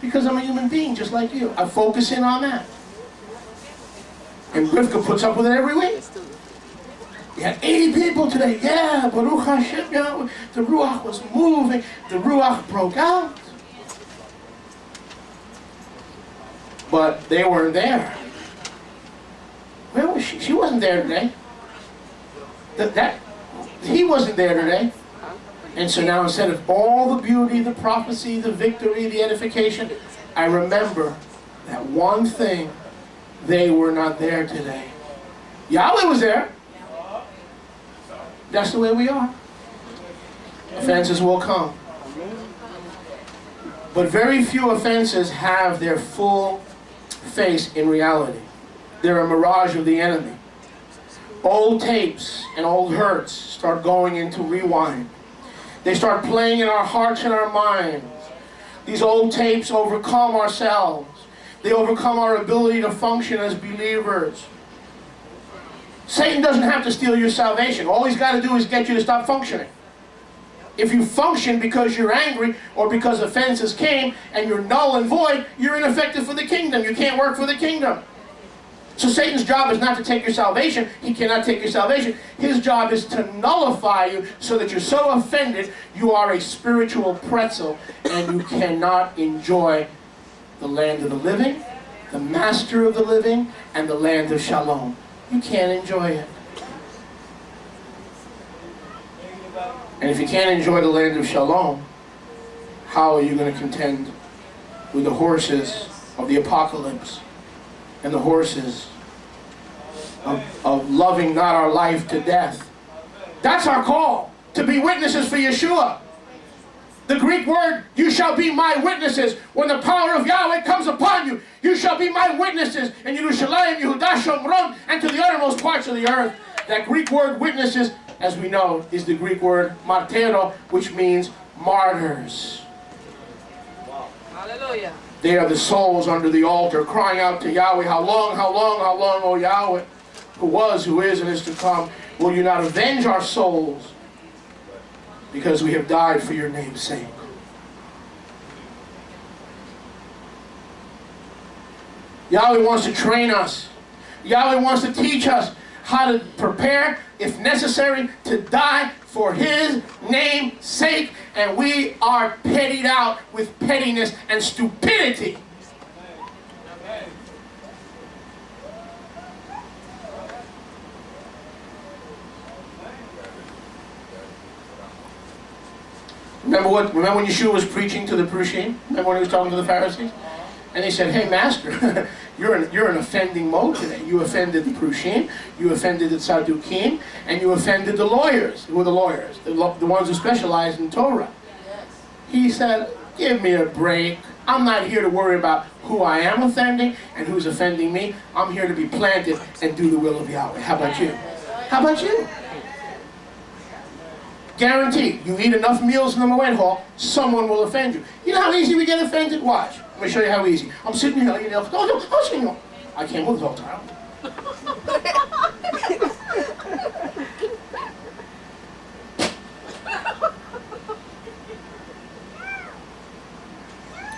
Because I'm a human being just like you. I focus in on that. And Rivka puts up with it every week. We had 80 people today. Yeah, Baruch Hashem, yeah, the Ruach was moving. The Ruach broke out. But they weren't there. Where was she? She wasn't there today. He wasn't there today. And so now instead of all the beauty, the prophecy, the victory, the edification, I remember that one thing, they were not there today. Yahweh was there. That's the way we are. Offenses will come. But very few offenses have their full face in reality. They're a mirage of the enemy. Old tapes and old hurts start going into rewind. They start playing in our hearts and our minds. These old tapes overcome ourselves. They overcome our ability to function as believers. Satan doesn't have to steal your salvation. All he's got to do is get you to stop functioning. If you function because you're angry or because offenses came and you're null and void, you're ineffective for the kingdom. You can't work for the kingdom. So Satan's job is not to take your salvation. He cannot take your salvation. His job is to nullify you so that you're so offended you are a spiritual pretzel and you cannot enjoy the land of the living, the master of the living, and the land of shalom. You can't enjoy it. And if you can't enjoy the land of shalom, how are you going to contend with the horses of the apocalypse and the horses of loving not our life to death? That's our call, to be witnesses for Yeshua. The Greek word, you shall be my witnesses. When the power of Yahweh comes upon you, you shall be my witnesses in Yerushalayim, Yehudah, Shomron, and to the uttermost parts of the earth. That Greek word witnesses, as we know, is the Greek word martero, which means martyrs. Wow. Hallelujah. They are the souls under the altar crying out to Yahweh, how long, O Yahweh, who was, who is, and is to come, will you not avenge our souls because we have died for your name's sake? Yahweh wants to train us. Yahweh wants to teach us how to prepare, if necessary, to die for his name's sake. And we are pettied out with pettiness and stupidity. Remember when Yeshua was preaching to the Prushim? Remember when he was talking to the Pharisees? And they said, hey, Master, you're in offending mode today. You offended the Prushim, you offended the Tzaddukim, and you offended the lawyers. Who were the lawyers? The ones who specialize in Torah. Yes. He said, give me a break. I'm not here to worry about who I am offending and who's offending me. I'm here to be planted and do the will of Yahweh. How about you? How about you? Guaranteed, you eat enough meals in the Moed Hall, someone will offend you. You know how easy we get offended? Watch. Let me show you how easy. I'm sitting here, you know, I can't move the whole time.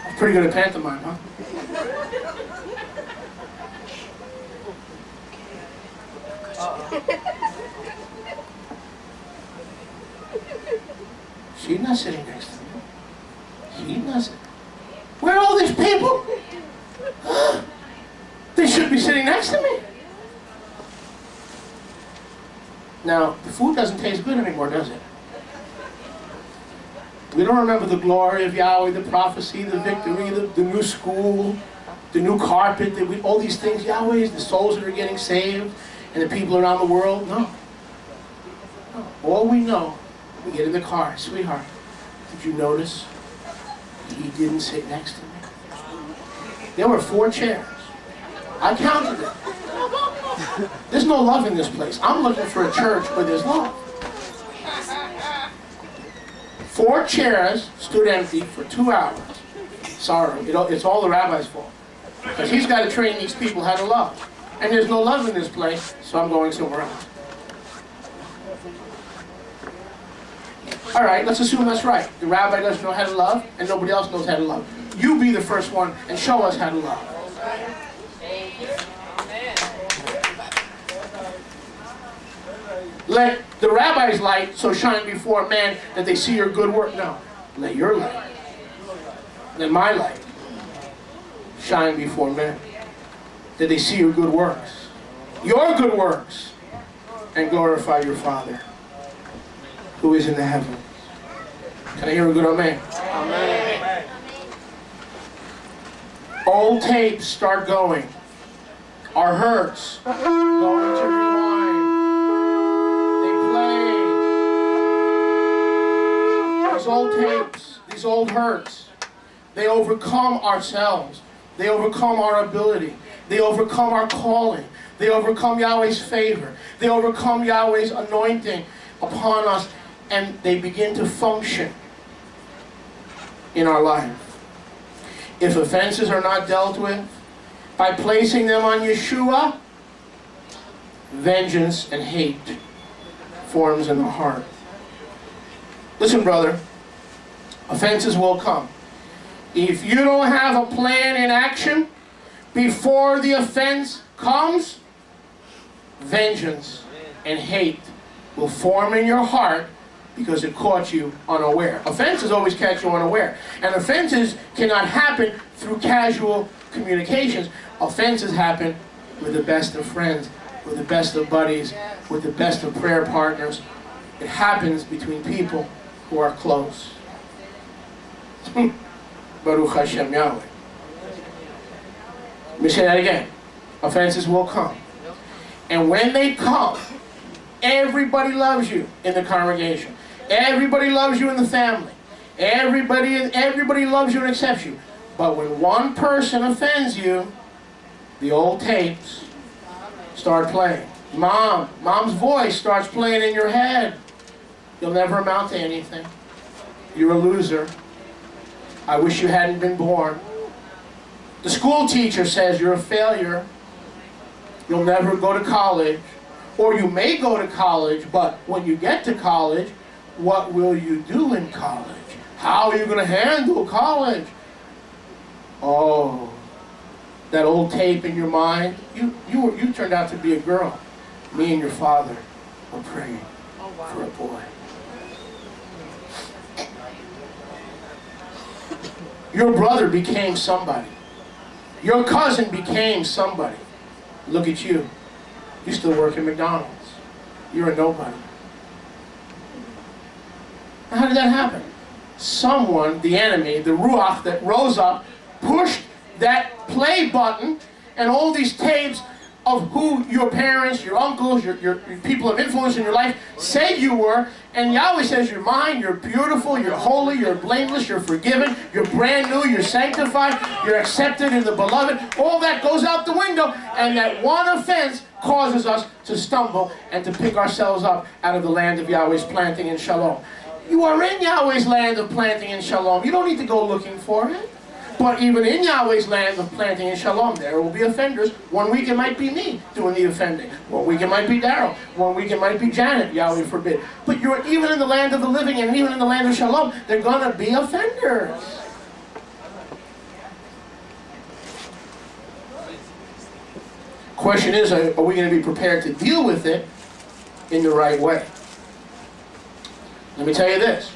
I'm pretty good at pantomime, huh? She's not sitting next to me. She's not sitting. Where are all these people? They should be sitting next to me. Now, the food doesn't taste good anymore, does it? We don't remember the glory of Yahweh, the prophecy, the victory, the new school, the new carpet, all these things. Yahweh is the souls that are getting saved and the people around the world. No. All we know, we get in the car. Sweetheart, did you notice he didn't sit next to me? There were 4 chairs. I counted it. There's no love in this place. I'm looking for a church where there's love. 4 chairs stood empty for 2 hours. Sorry, it's all the rabbi's fault. Because he's got to train these people how to love. And there's no love in this place, so I'm going somewhere else. All right, let's assume that's right. The rabbi doesn't know how to love, and nobody else knows how to love. you be the first one and show us how to love. Let the rabbi's light so shine before men that they see your good work. No, let your light, let my light shine before men that they see your good works, and glorify your Father who is in the heavens. Can I hear a good amen? Amen. Old tapes start going. Our hurts go into rewind. These old tapes, these old hurts, they overcome ourselves. They overcome our ability. They overcome our calling. They overcome Yahweh's favor. They overcome Yahweh's anointing upon us, and they begin to function in our life. If offenses are not dealt with, by placing them on Yeshua, vengeance and hate forms in the heart. Listen, brother, offenses will come. If you don't have a plan in action before the offense comes, vengeance and hate will form in your heart because it caught you unaware. Offenses always catch you unaware. And offenses cannot happen through casual communications. Offenses happen with the best of friends, with the best of buddies, with the best of prayer partners. It happens between people who are close. Baruch Hashem Yahweh. Let me say that again. Offenses will come. And when they come, everybody loves you in the congregation. Everybody loves you in the family. Everybody loves you and accepts you. But when one person offends you, the old tapes start playing. Mom's voice starts playing in your head. You'll never amount to anything. You're a loser. I wish you hadn't been born. The school teacher says you're a failure. You'll never go to college. Or you may go to college, but when you get to college, what will you do in college? How are you going to handle college? Oh, that old tape in your mind. You turned out to be a girl. Me and your father were praying for a boy. Your brother became somebody. Your cousin became somebody. Look at you. You still work at McDonald's. You're a nobody. How did that happen? Someone, the enemy, the Ruach that rose up, pushed that play button, and all these tapes of who your parents, your uncles, your people of influence in your life say you were, and Yahweh says you're mine, you're beautiful, you're holy, you're blameless, you're forgiven, you're brand new, you're sanctified, you're accepted in the beloved. All that goes out the window, and that one offense causes us to stumble and to pick ourselves up out of the land of Yahweh's planting in Shalom. You are in Yahweh's land of planting in Shalom. You don't need to go looking for it. But even in Yahweh's land of planting in Shalom, there will be offenders. 1 week it might be me doing the offending. 1 week it might be Daryl. 1 week it might be Janet, Yahweh forbid. But you're even in the land of the living and even in the land of Shalom, there are going to be offenders. Question is, are we going to be prepared to deal with it in the right way? Let me tell you this.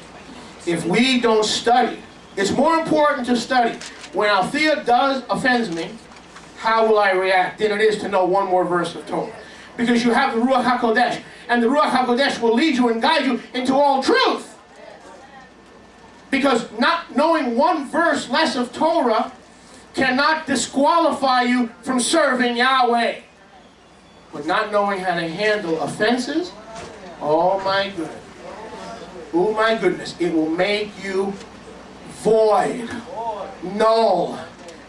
If we don't study, it's more important to study. When Althea offends me, how will I react than it is to know one more verse of Torah. Because you have the Ruach HaKodesh, and the Ruach HaKodesh will lead you and guide you into all truth. Because not knowing one verse less of Torah cannot disqualify you from serving Yahweh. But not knowing how to handle offenses, oh my goodness. Oh my goodness, it will make you void, null,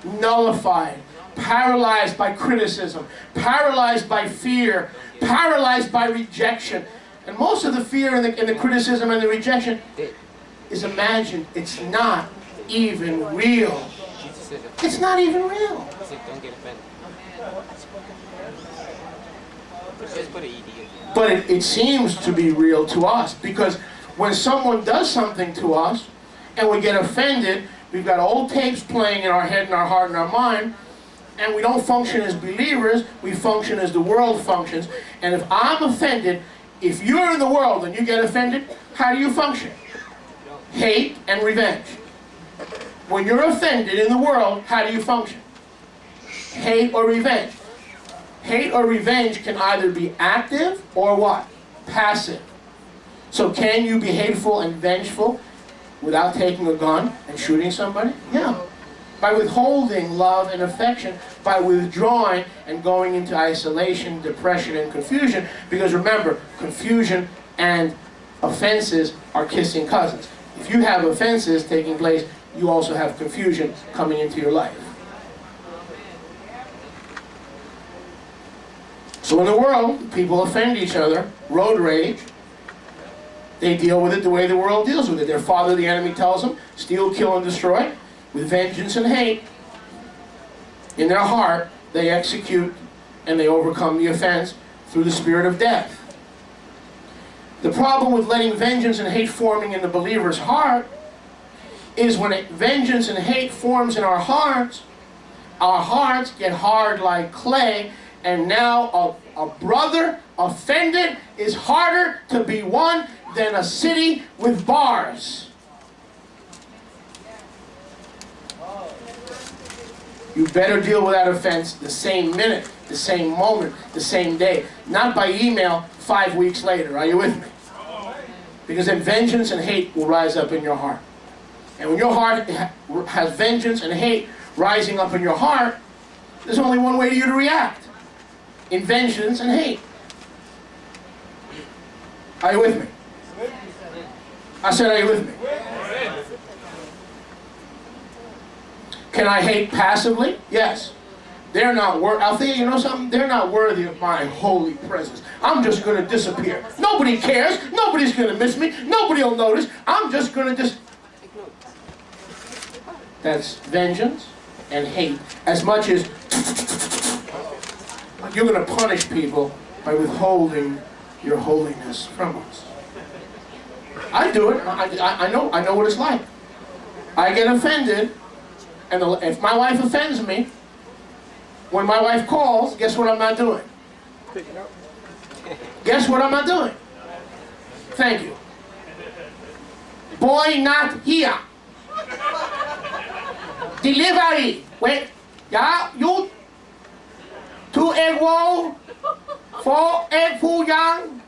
nullified, paralyzed by criticism, paralyzed by fear, paralyzed by rejection. And most of the fear and the criticism and the rejection is imagined. It's not even real. It's not even real. But it seems to be real to us, because when someone does something to us and we get offended, We've got old tapes playing in our head and our heart and our mind, and we don't function as believers, we function as the world functions. And if I'm offended, if you're in the world and you get offended, how do you function? Hate and revenge. When you're offended in the world, how do you function? Hate or revenge. Hate or revenge can either be active or what? Passive. So can you be hateful and vengeful without taking a gun and shooting somebody? Yeah. By withholding love and affection, by withdrawing and going into isolation, depression, and confusion. Because remember, confusion and offenses are kissing cousins. If you have offenses taking place, you also have confusion coming into your life. So in the world, people offend each other, road rage. They deal with it the way the world deals with it. Their father, the enemy, tells them, steal, kill, and destroy. With vengeance and hate, in their heart, they execute and they overcome the offense through the spirit of death. The problem with letting vengeance and hate forming in the believer's heart is when vengeance and hate forms in our hearts get hard like clay, and now a brother offended is harder to be won than a city with bars. You better deal with that offense the same minute, the same moment, the same day. Not by email 5 weeks later. Are you with me? Because then vengeance and hate will rise up in your heart. And when your heart has vengeance and hate rising up in your heart, there's only one way to you to react. In vengeance and hate. Are you with me? I said, are you with me? Can I hate passively? Yes. They're not worthy. Althea, you know something? They're not worthy of my holy presence. I'm just going to disappear. Nobody cares. Nobody's going to miss me. Nobody will notice. I'm just going to That's vengeance and hate. As much as you're going to punish people by withholding your holiness from us. I do it. I know what it's like. I get offended. And if my wife offends me, when my wife calls, guess what I'm not doing? Guess what I'm not doing? Thank you. Boy, not here. Delivery. Wait. Yeah, you. 2 egg roll. 4 egg foo young.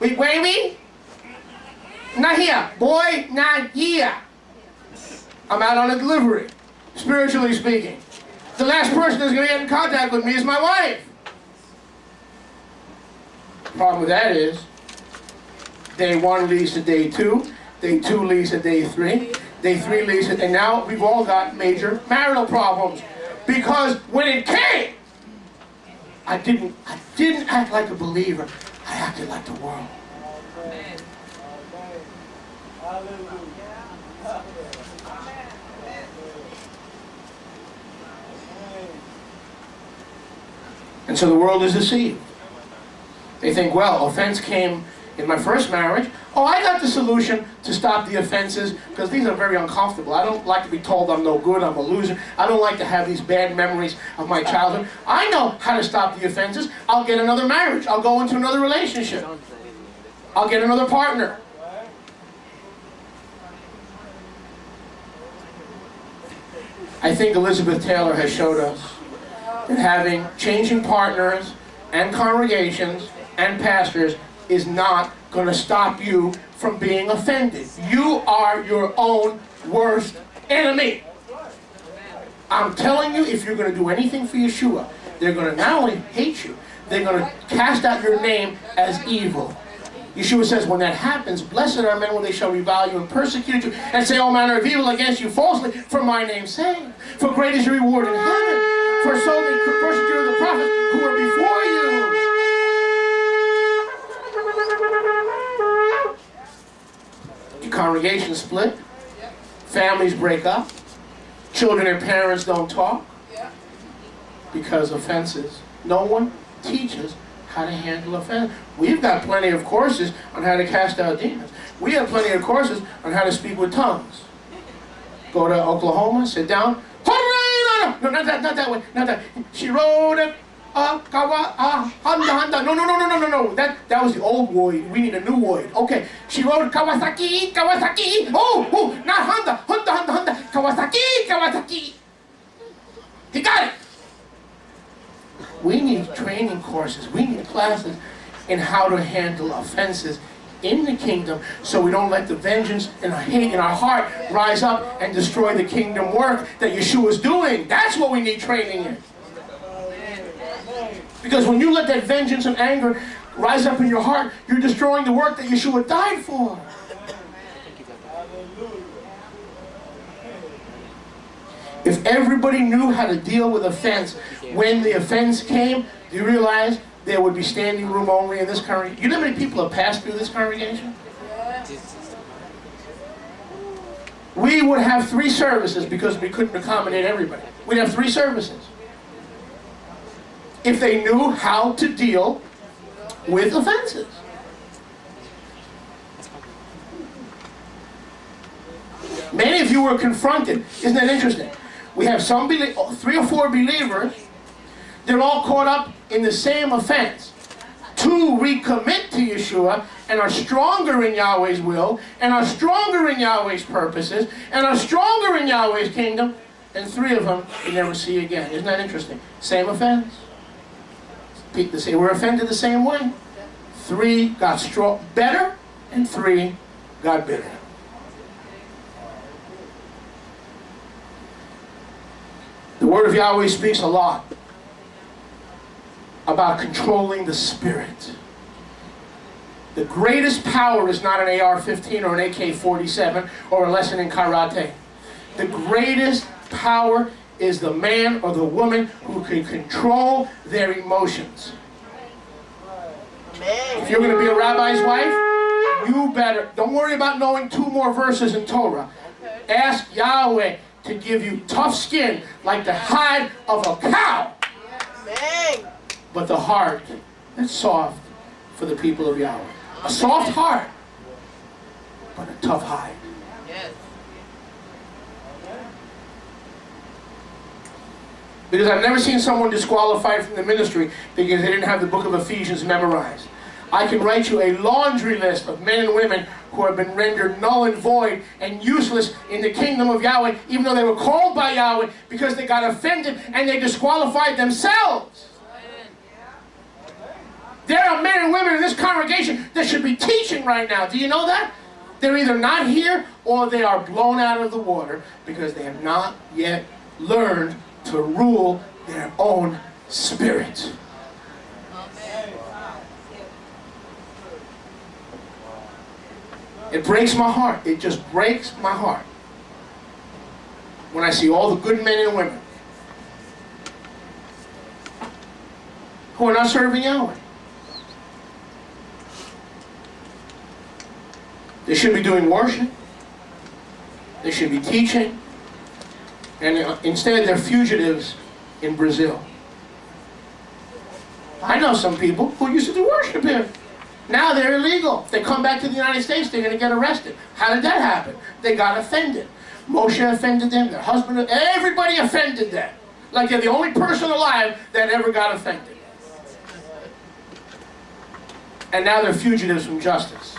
With gravy. Not here. Boy, not here. I'm out on a delivery. Spiritually speaking. The last person that's going to get in contact with me is my wife. The problem with that is, day 1 leads to day 2, day 2 leads to day 3, day 3 leads to, and now we've all got major marital problems. Because when it came, I didn't act like a believer. I acted like the world. Amen. And so the world is deceived. They think, well, offense came in my first marriage. Oh, I got the solution to stop the offenses because these are very uncomfortable. I don't like to be told I'm no good, I'm a loser. I don't like to have these bad memories of my childhood. I know how to stop the offenses. I'll get another marriage. I'll go into another relationship. I'll get another partner. I think Elizabeth Taylor has showed us that changing partners and congregations and pastors is not going to stop you from being offended. You are your own worst enemy. I'm telling you, if you're going to do anything for Yeshua, they're going to not only hate you, they're going to cast out your name as evil. Yeshua says, when that happens, blessed are men when they shall revile you and persecute you and say all manner of evil against you falsely for my name's sake. For great is your reward in heaven. For so they persecuted the prophets who were before you. Your congregations split. Families break up. Children and parents don't talk. Because offenses. No one teaches how to handle offense. We've got plenty of courses on how to cast out demons. We have plenty of courses on how to speak with tongues. Go to Oklahoma, sit down. No, not that way, not that. She rode a Honda. No. That was the old Lloyd. We need a new Lloyd. Okay. She rode Kawasaki. Oh, not Honda. Kawasaki. He got it. We need training courses. We need classes in how to handle offenses in the kingdom, so we don't let the vengeance and the hate in our heart rise up and destroy the kingdom work that Yeshua is doing. That's what we need training in. Because when you let that vengeance and anger rise up in your heart, you're destroying the work that Yeshua died for. If everybody knew how to deal with offense when the offense came, do you realize there would be standing room only in this congregation? You know how many people have passed through this congregation? We would have 3 services because we couldn't accommodate everybody. We'd have 3 services. If they knew how to deal with offenses. Many of you were confronted. Isn't that interesting? We have 3 or 4 believers. They're all caught up in the same offense. 2 recommit to Yeshua and are stronger in Yahweh's will, and are stronger in Yahweh's purposes, and are stronger in Yahweh's kingdom, and 3 of them you never see again. Isn't that interesting? Same offense. They were offended the same way. 3 got better, and 3 got bitter. The word of Yahweh speaks a lot about controlling the spirit. The greatest power is not an AR-15 or an AK-47 or a lesson in karate. The greatest power is the man or the woman who can control their emotions. If you're going to be a rabbi's wife, you better, don't worry about knowing 2 more verses in Torah. Ask Yahweh to give you tough skin like the hide of a cow. But the heart that's soft for the people of Yahweh. A soft heart, but a tough hide. Because I've never seen someone disqualified from the ministry because they didn't have the book of Ephesians memorized. I can write you a laundry list of men and women who have been rendered null and void and useless in the kingdom of Yahweh, even though they were called by Yahweh, because they got offended and they disqualified themselves. There are men and women in this congregation that should be teaching right now. Do you know that? They're either not here or they are blown out of the water because they have not yet learned to rule their own spirit. It breaks my heart. It just breaks my heart when I see all the good men and women who are not serving Yahweh. They should be doing worship. They should be teaching. And instead they're fugitives in Brazil. I know some people who used to do worship here. Now they're illegal. If they come back to the United States, they're going to get arrested. How did that happen? They got offended. Moshe offended them. Their husband, everybody offended them. Like they're the only person alive that ever got offended. And now they're fugitives from justice.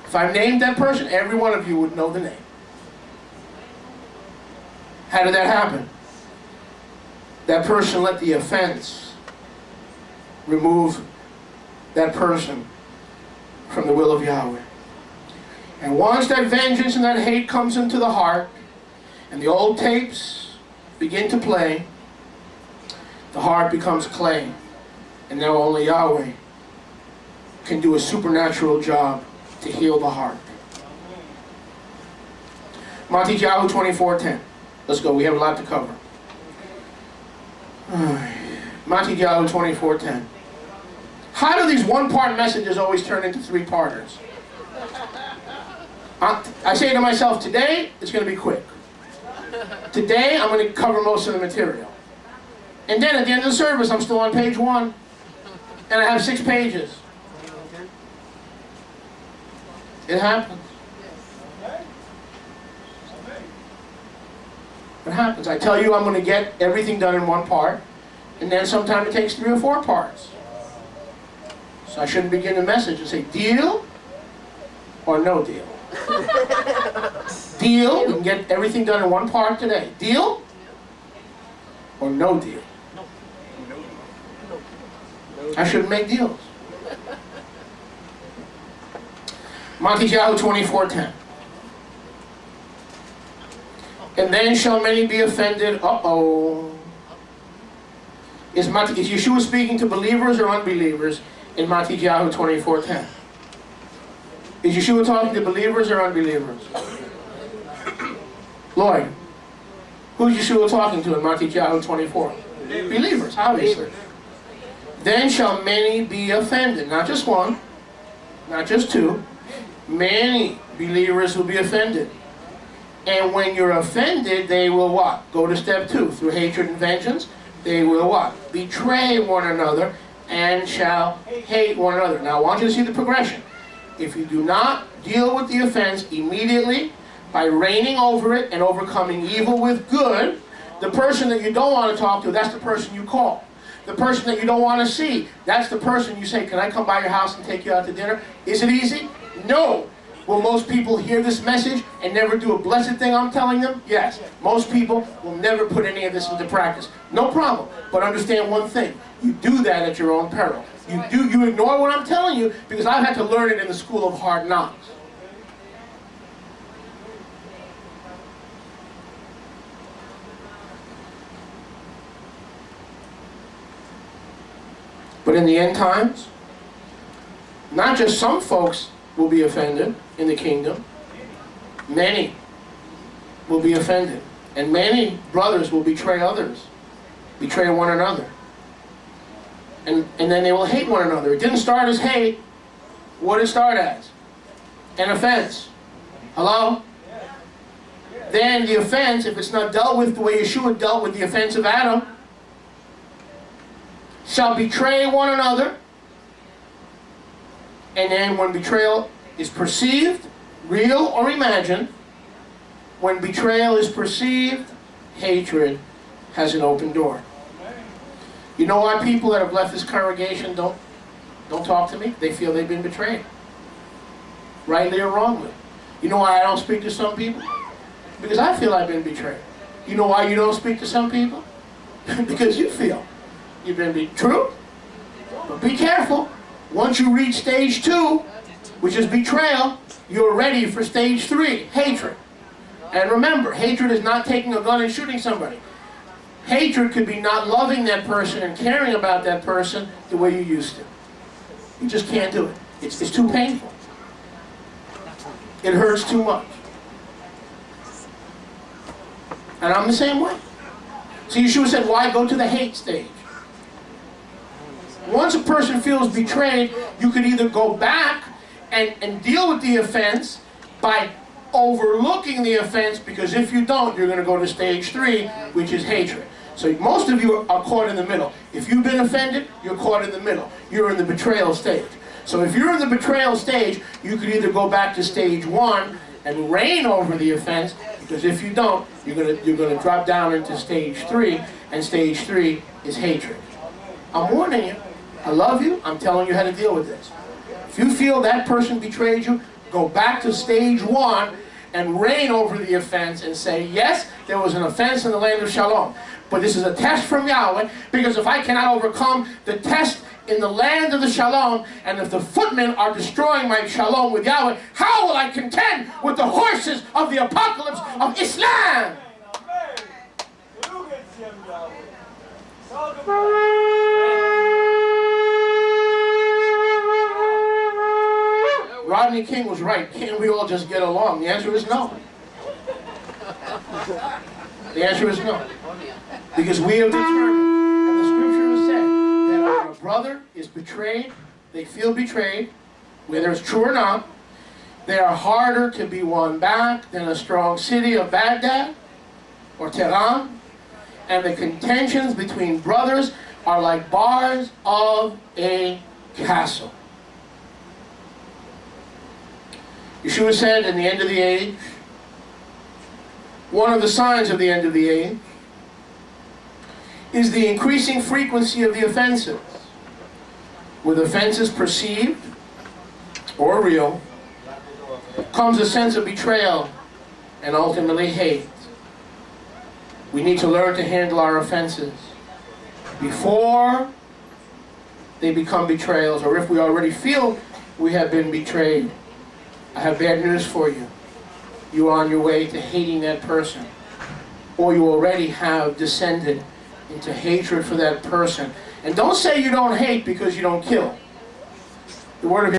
If I named that person, every one of you would know the name. How did that happen? That person let the offense remove that person from the will of Yahweh. And once that vengeance and that hate comes into the heart, and the old tapes begin to play, the heart becomes clay. And now only Yahweh can do a supernatural job to heal the heart. Matthew 24:10. Let's go, we have a lot to cover. Matthew 24:10. How do these one-part messages always turn into 3-parters? I say to myself, today, it's going to be quick. Today, I'm going to cover most of the material. And then at the end of the service, I'm still on page 1. And I have 6 pages. It happens. What happens? I tell you I'm going to get everything done in one part, and then sometimes it takes 3 or 4 parts. So I shouldn't begin the message and say, deal or no deal. Deal, we can get everything done in one part today. Deal or no deal. I shouldn't make deals. Matthew 24:10. And then shall many be offended. Uh-oh. Is Yeshua speaking to believers or unbelievers in Matthew 24:10? Is Yeshua talking to believers or unbelievers? Lloyd, who's Yeshua talking to in Matthew 24? Believers, obviously. Then shall many be offended. Not just one, not just two. Many believers will be offended. And when you're offended, they will what? Go to step 2. Through hatred and vengeance, they will what? Betray one another and shall hate one another. Now I want you to see the progression. If you do not deal with the offense immediately by reigning over it and overcoming evil with good, the person that you don't want to talk to, that's the person you call. The person that you don't want to see, that's the person you say, can I come by your house and take you out to dinner? Is it easy? No. Will most people hear this message and never do a blessed thing I'm telling them? Yes. Most people will never put any of this into practice. No problem. But understand one thing. You do that at your own peril. You ignore what I'm telling you because I've had to learn it in the school of hard knocks. But in the end times, not just some folks will be offended in the kingdom. Many will be offended. And many brothers will betray others. Betray one another. And then they will hate one another. It didn't start as hate. What did it start as? An offense. Hello? Then the offense, if it's not dealt with the way Yeshua dealt with the offense of Adam, shall betray one another. And then when betrayal is perceived, real or imagined, when betrayal is perceived, hatred has an open door. You know why people that have left this congregation don't talk to me? They feel they've been betrayed. Rightly or wrongly. You know why I don't speak to some people? Because I feel I've been betrayed. You know why you don't speak to some people? Because you feel you've been betrayed. True? But be careful. Once you reach stage 2, which is betrayal, you're ready for stage 3, hatred. And remember, hatred is not taking a gun and shooting somebody. Hatred could be not loving that person and caring about that person the way you used to. You just can't do it. It's too painful. It hurts too much. And I'm the same way. So Yeshua said, why go to the hate stage? Once a person feels betrayed, you could either go back and deal with the offense by overlooking the offense, because if you don't, you're going to go to stage 3, which is hatred. So most of you are caught in the middle. If you've been offended, you're caught in the middle. You're in the betrayal stage. So if you're in the betrayal stage, you could either go back to stage 1 and reign over the offense, because if you don't, you're going to drop down into stage 3, and stage 3 is hatred. I'm warning you. I love you. I'm telling you how to deal with this. If you feel that person betrayed you, go back to stage 1 and reign over the offense and say, yes, there was an offense in the land of Shalom. But this is a test from Yahweh, because if I cannot overcome the test in the land of the Shalom, and if the footmen are destroying my Shalom with Yahweh, how will I contend with the horses of the apocalypse of Islam? Rodney King was right. Can't we all just get along? The answer is no. The answer is no. Because we have determined, and the scripture has said, that when a brother is betrayed, they feel betrayed, whether it's true or not, they are harder to be won back than a strong city of Baghdad or Tehran, and the contentions between brothers are like bars of a castle. Yeshua said, in the end of the age, One of the signs of the end of the age is the increasing frequency of the offenses. With offenses perceived or real, comes a sense of betrayal and ultimately hate. We need to learn to handle our offenses before they become betrayals, or if we already feel we have been betrayed. I have bad news for you. You are on your way to hating that person, or you already have descended into hatred for that person. And don't say you don't hate because you don't kill. The Word of